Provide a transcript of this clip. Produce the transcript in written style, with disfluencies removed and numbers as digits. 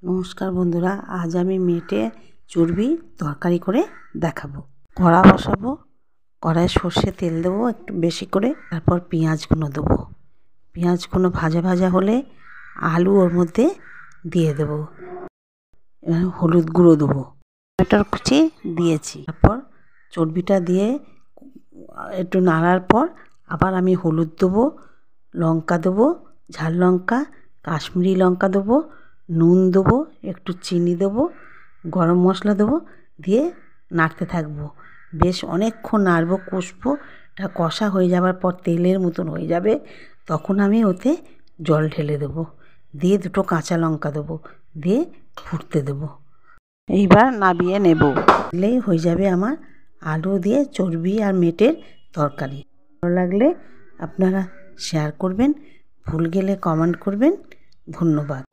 নমস্কার বন্ধুরা, আজ আমি মেটে চর্বি তরকারি করে দেখাবো। কড়া বসাবো, কড়ায় সর্ষে তেল দেবো একটু বেশি করে, তারপর পেঁয়াজগুলো দেবো। পেঁয়াজগুলো ভাজা ভাজা হলে আলু ওর মধ্যে দিয়ে দেবো। এবার হলুদ গুঁড়ো দেবো, টমেটোর কুচি দিয়েছি। তারপর চর্বিটা দিয়ে একটু নাড়ার পর আবার আমি হলুদ দেবো, লঙ্কা দেবো, ঝাল লঙ্কা, কাশ্মীরি লঙ্কা দেবো, নুন দেবো, একটু চিনি দেবো, গরম মশলা দেবো, দিয়ে নাড়তে থাকবো। বেশ অনেকক্ষণ নাড়বো, কষবো। এটা কষা হয়ে যাবার পর তেলের মতন হয়ে যাবে, তখন আমি ওতে জল ঢেলে দেবো, দিয়ে দুটো কাঁচা লঙ্কা দেবো, দিয়ে ফুটতে দেবো। এইবার নামিয়ে নেব। দিলেই হয়ে যাবে আমার আলু দিয়ে চর্বি আর মেটের তরকারি। ভালো লাগলে আপনারা শেয়ার করবেন, ভুল গেলে কমেন্ট করবেন। ধন্যবাদ।